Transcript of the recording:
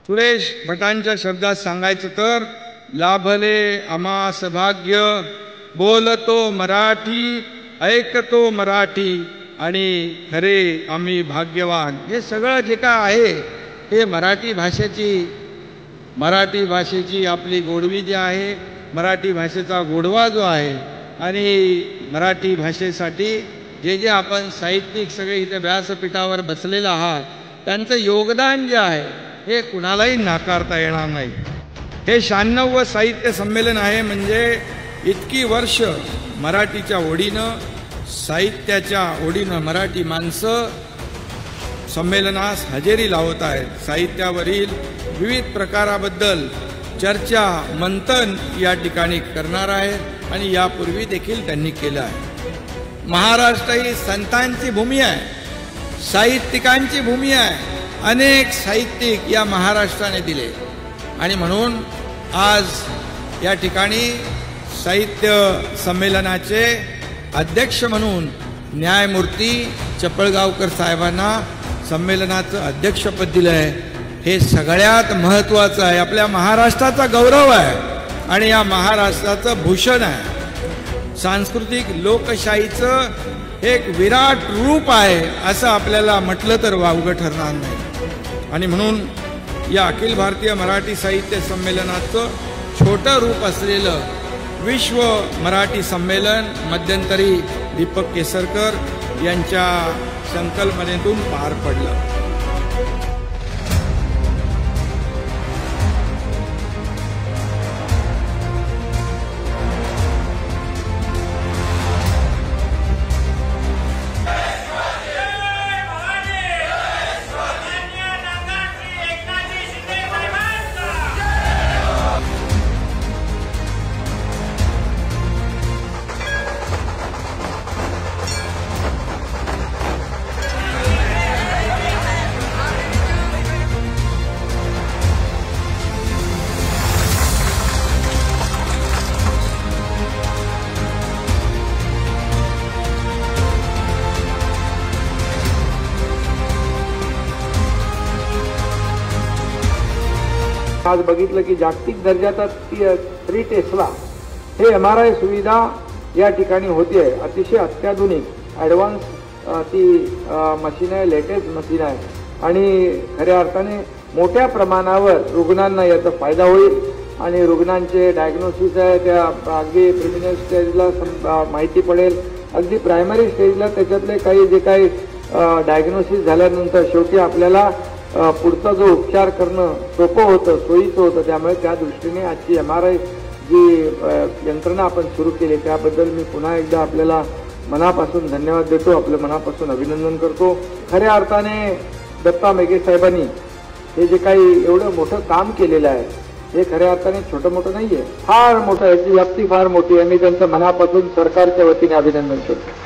सुरेश भटांच्या शब्दात सांगायचं तर लाभले आम्हास भाग्य, बोलतो मराठी, ऐकतो मराठी आणि खरे आम्ही भाग्यवान। हे सगळं जे काय आहे हे मराठी भाषेची आपली गोडवी जी आहे, मराठी भाषेचा गोडवा जो आहे आणि मराठी भाषेसाठी जे जे आपण साहित्यिक सगळे इथे व्यासपीठावर बसलेले आहात त्यांचं योगदान जे आहे हे कुणालाही नाकारता येणार नाही। हे 96वे साहित्य संमेलन आहे, म्हणजे इतकी वर्ष मराठीच्या ओढीनं, साहित्याच्या ओढीनं मराठी माणसं संमेलनास हजेरी लावत आहेत। साहित्यावरील विविध प्रकाराबद्दल चर्चा मंथन या ठिकाणी करणार आहेत आणि यापूर्वी देखील त्यांनी केलं आहे। महाराष्ट्र ही संतांची भूमी आहे, साहित्यिकांची भूमी आहे। अनेक साहित्यिक या महाराष्ट्राने दिले आणि म्हणून आज या ठिकाणी साहित्य संमेलनाचे अध्यक्ष म्हणून न्यायमूर्ती चपळगावकर साहेबांना संमेलनाचं अध्यक्षपद दिलं आहे। हे सगळ्यात महत्त्वाचं आहे, आपल्या महाराष्ट्राचा गौरव आहे आणि या महाराष्ट्राचं भूषण आहे। सांस्कृतिक लोकशाहीचं एक विराट रूप आहे असं आपल्याला म्हटलं तर वावगं ठरणार नाही। आणि म्हणून या अखिल भारतीय मराठी साहित्य संमेलनाचं छोटं रूप असलेलं विश्व मराठी संमेलन मध्यंतरी दीपक केसरकर यांच्या संकल्पनेतून पार पडलं। आज बघितलं की जागतिक दर्जाचा 3 टेस्ला हे MRI सुविधा या ठिकाणी होती आहे। अतिशय अत्याधुनिक ॲडव्हान्स ती मशीन आहे, लेटेस्ट मशीन आहे आणि खऱ्या अर्थाने मोठ्या प्रमाणावर रुग्णांना याचा फायदा होईल आणि रुग्णांचे डायग्नोसिस आहे त्या अगदी प्रिलिमिनरी स्टेजला माहिती पडेल, अगदी प्रायमरी स्टेजला त्याच्यातले काही जे काही डायग्नोसिस झाल्यानंतर शेवटी आपल्याला पुढचा जो उपचार करणं सोपं होतं, सोयीचं होतं। त्यामुळे त्या दृष्टीने आजची MRI जी यंत्रणा आपण सुरू केली त्याबद्दल मी पुन्हा एकदा आपल्याला मनापासून धन्यवाद देतो, आपलं मनापासून अभिनंदन करतो। खऱ्या अर्थाने दत्ता मेघे साहेबांनी हे जे काही एवढं मोठं काम केलेलं आहे हे खऱ्या अर्थाने छोटं मोठं नाहीये, फार मोठं, याची व्याप्ती फार मोठी आहे। मी त्यांचं मनापासून सरकारच्या वतीने अभिनंदन करतो।